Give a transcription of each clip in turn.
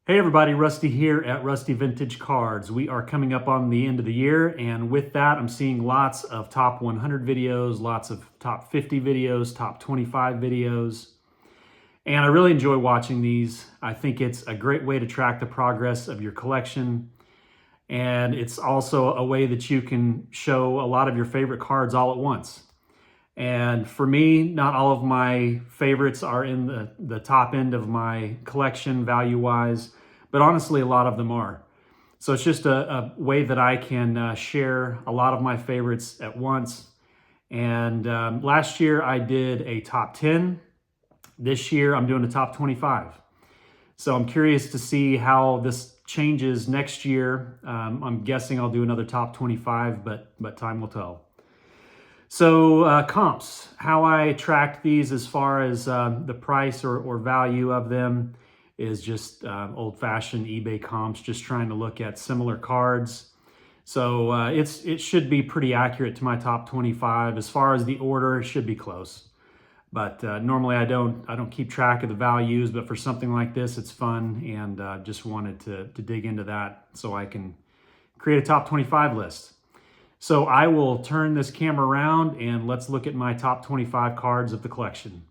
Hey everybody, Rusty here at Rusty Vintage Cards. We are coming up on the end of the year, and with that I'm seeing lots of top 100 videos, lots of top 50 videos, top 25 videos, and I really enjoy watching these. I think it's a great way to track the progress of your collection, and it's also a way that you can show a lot of your favorite cards all at once. And for me, not all of my favorites are in the top end of my collection value-wise, but honestly, a lot of them are. So it's just a way that I can share a lot of my favorites at once. And last year I did a top 10. This year I'm doing a top 25. So I'm curious to see how this changes next year. I'm guessing I'll do another top 25, but time will tell. So comps, how I tracked these as far as the price or value of them is just old-fashioned eBay comps, just trying to look at similar cards. So it should be pretty accurate to my top 25. As far as the order, it should be close. But normally I don't keep track of the values, but for something like this, it's fun, and just wanted to dig into that so I can create a top 25 list. So I will turn this camera around and let's look at my top 25 cards of the collection.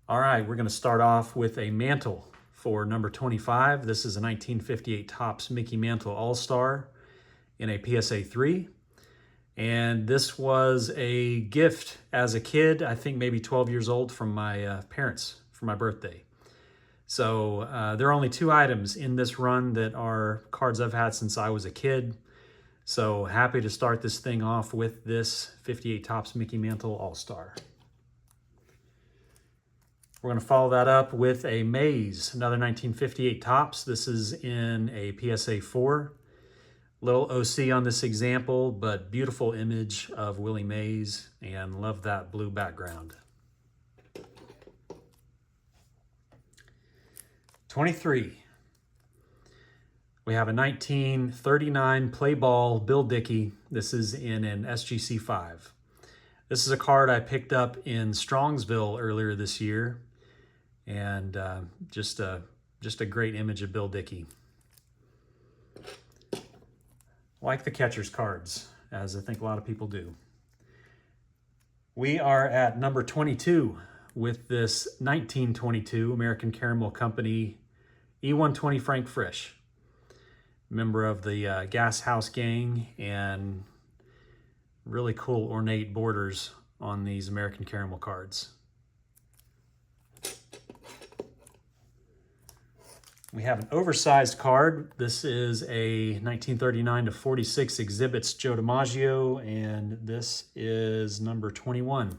All right, we're going to start off with a Mantle for number 25. This is a 1958 Topps Mickey Mantle All-Star in a PSA 3. And this was a gift as a kid, I think maybe 12 years old, from my parents for my birthday. So there are only 2 items in this run that are cards I've had since I was a kid. So happy to start this thing off with this 58 Topps Mickey Mantle All-Star. We're going to follow that up with a Mays, another 1958 Topps. This is in a PSA 4. Little OC on this example, but beautiful image of Willie Mays, and love that blue background. 23. We have a 1939 Play Ball Bill Dickey. This is in an SGC 5. This is a card I picked up in Strongsville earlier this year, and just a great image of Bill Dickey. Like the catcher's cards, as I think a lot of people do. We are at number 22 with this 1922 American Caramel Company E120 Frank Frisch. Member of the Gas House Gang, and really cool ornate borders on these American Caramel cards. We have an oversized card. This is a 1939 to 46 Exhibits Joe DiMaggio, and this is number 21.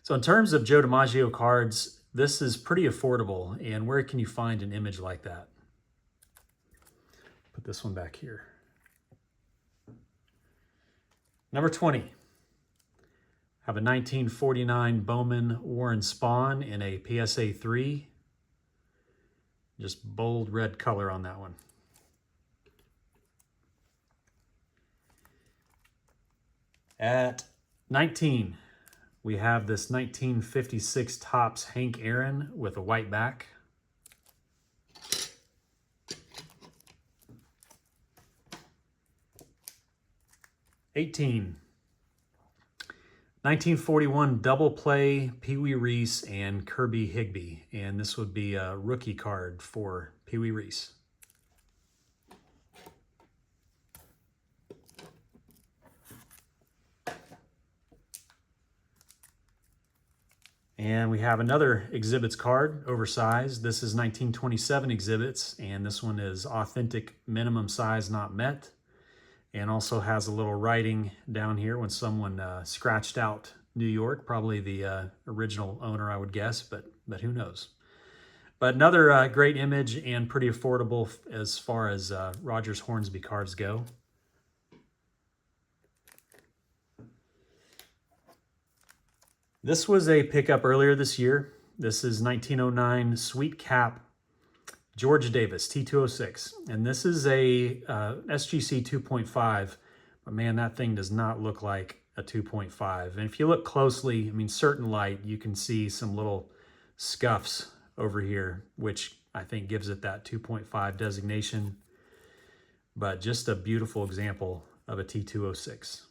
So in terms of Joe DiMaggio cards, this is pretty affordable, and where can you find an image like that? Put this one back here. Number 20. Have a 1949 Bowman Warren Spahn in a PSA 3. Just bold red color on that one. At 19, we have this 1956 Topps Hank Aaron with a white back. 18. 1941 double play Pee Wee Reese and Kirby Higbee, and this would be a rookie card for Pee Wee Reese. And we have another Exhibits card, oversized. This is 1927 Exhibits, and this one is authentic minimum size not met. And also has a little writing down here when someone scratched out New York, probably the original owner, I would guess, but who knows. But another great image and pretty affordable as far as Rogers Hornsby cards go. This was a pickup earlier this year. This is 1909 Sweet Cap George Davis, T206. And this is a SGC 2.5, but man, that thing does not look like a 2.5. And if you look closely, I mean, certain light, you can see some little scuffs over here, which I think gives it that 2.5 designation. But just a beautiful example of a T206.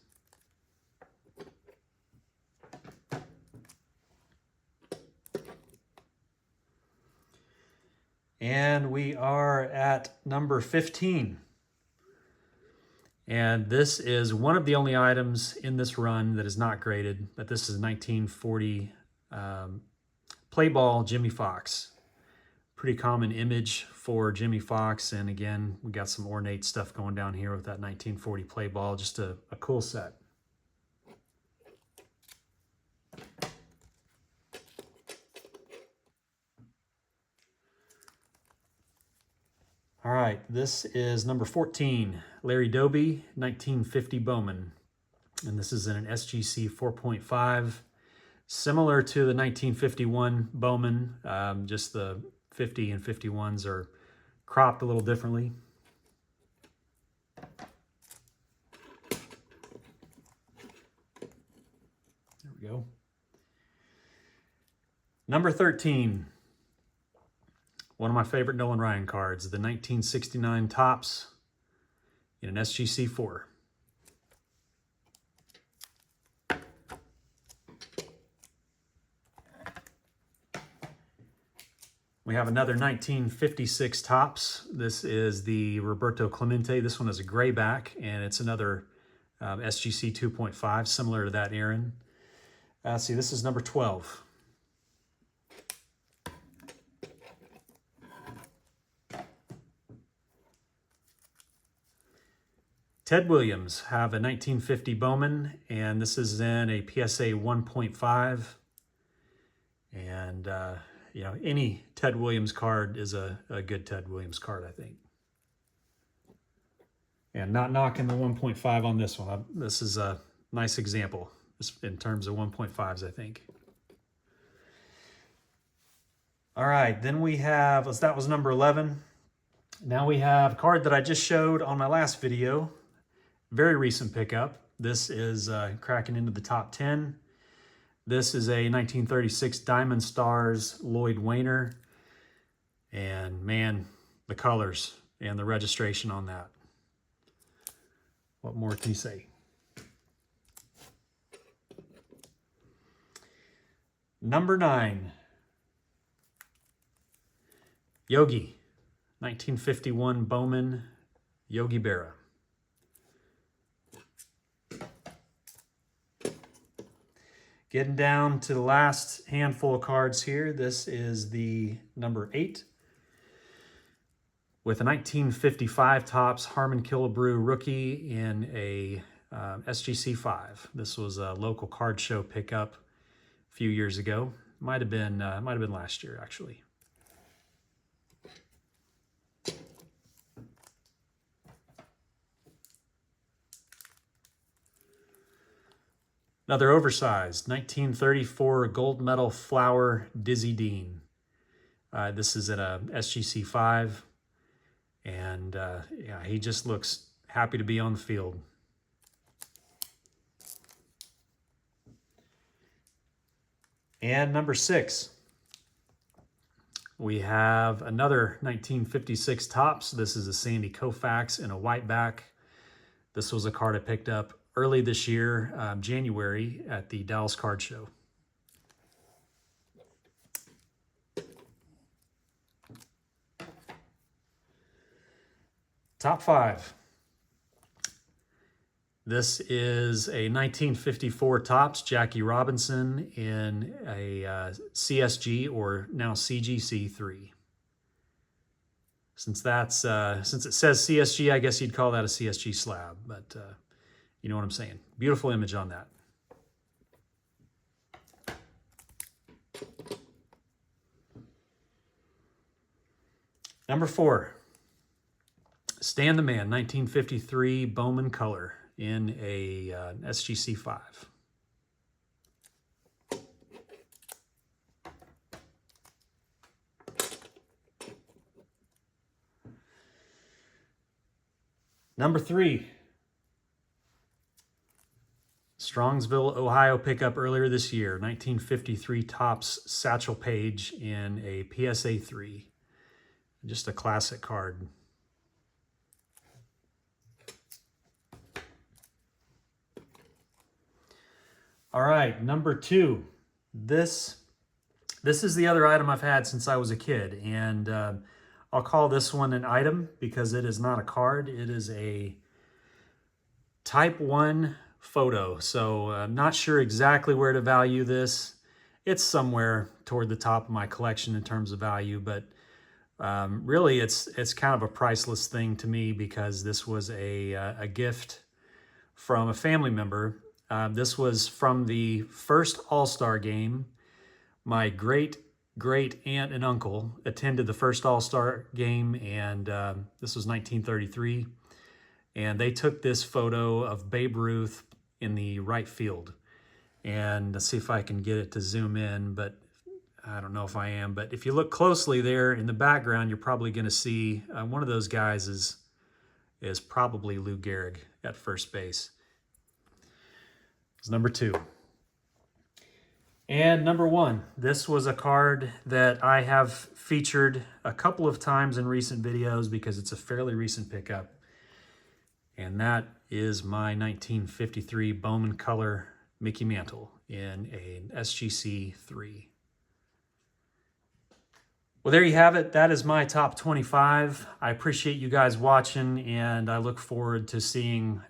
And we are at number 15. And this is one of the only items in this run that is not graded, but this is 1940 play ball Jimmie Foxx. Pretty common image for Jimmie Foxx. And again, we got some ornate stuff going down here with that 1940 play ball. Just a cool set. All right, this is number 14, Larry Doby, 1950 Bowman. And this is in an SGC 4.5, similar to the 1951 Bowman, just the 50 and 51s are cropped a little differently. There we go. Number 13. One of my favorite Nolan Ryan cards, the 1969 Topps in an SGC4. We have another 1956 Topps. This is the Roberto Clemente. This one is a gray back, and it's another SGC 2.5, similar to that Aaron. See, this is number 12. Ted Williams have a 1950 Bowman, and this is in a PSA 1.5. And, you know, any Ted Williams card is a good Ted Williams card, I think. And not knocking the 1.5 on this one. This is a nice example in terms of 1.5s, I think. All right, then we have, that was number 11. Now we have a card that I just showed on my last video. Very recent pickup. This is cracking into the top 10. This is a 1936 Diamond Stars Lloyd Wainer. And man, the colors and the registration on that. What more can you say? Number 9. Yogi, 1951 Bowman, Yogi Berra. Getting down to the last handful of cards here. This is the number 8 with a 1955 Topps Harmon Killebrew rookie in a SGC 5. This was a local card show pickup a few years ago. Might have been last year actually. Another oversized 1934 gold medal flower Dizzy Dean. This is at a SGC 5. And yeah, he just looks happy to be on the field. And number 6. We have another 1956 Topps. This is a Sandy Koufax in a white back. This was a card I picked up early this year, January, at the Dallas Card Show. Top 5. This is a 1954 Topps Jackie Robinson in a CSG, or now CGC 3. Since it says CSG, I guess you'd call that a CSG slab, but you know what I'm saying. Beautiful image on that. Number 4, Stan the Man, 1953 Bowman Color in a SGC 5. Number 3, Strongsville, Ohio pickup earlier this year, 1953 Topps Satchel Paige in a PSA 3. Just a classic card. All right, number 2. This is the other item I've had since I was a kid, and I'll call this one an item because it is not a card. It is a Type 1 photo. So I'm not sure exactly where to value this. It's somewhere toward the top of my collection in terms of value, but really it's kind of a priceless thing to me because this was a gift from a family member. This was from the first All-Star game. My great aunt and uncle attended the first All-Star game, and this was 1933. And they took this photo of Babe Ruth in the right field. And let's see if I can get it to zoom in, but I don't know if I am. But if you look closely there in the background, you're probably going to see one of those guys is probably Lou Gehrig at first base. It's number 2. And number 1, this was a card that I have featured a couple of times in recent videos because it's a fairly recent pickup. And that is my 1953 Bowman Color Mickey Mantle in an SGC 3. Well, there you have it. That is my top 25. I appreciate you guys watching, and I look forward to seeing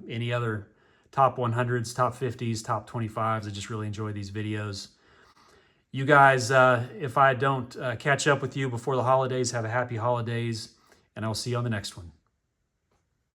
any other top 100s, top 50s, top 25s. I just really enjoy these videos. You guys, if I don't catch up with you before the holidays, have a happy holidays, and I'll see you on the next one.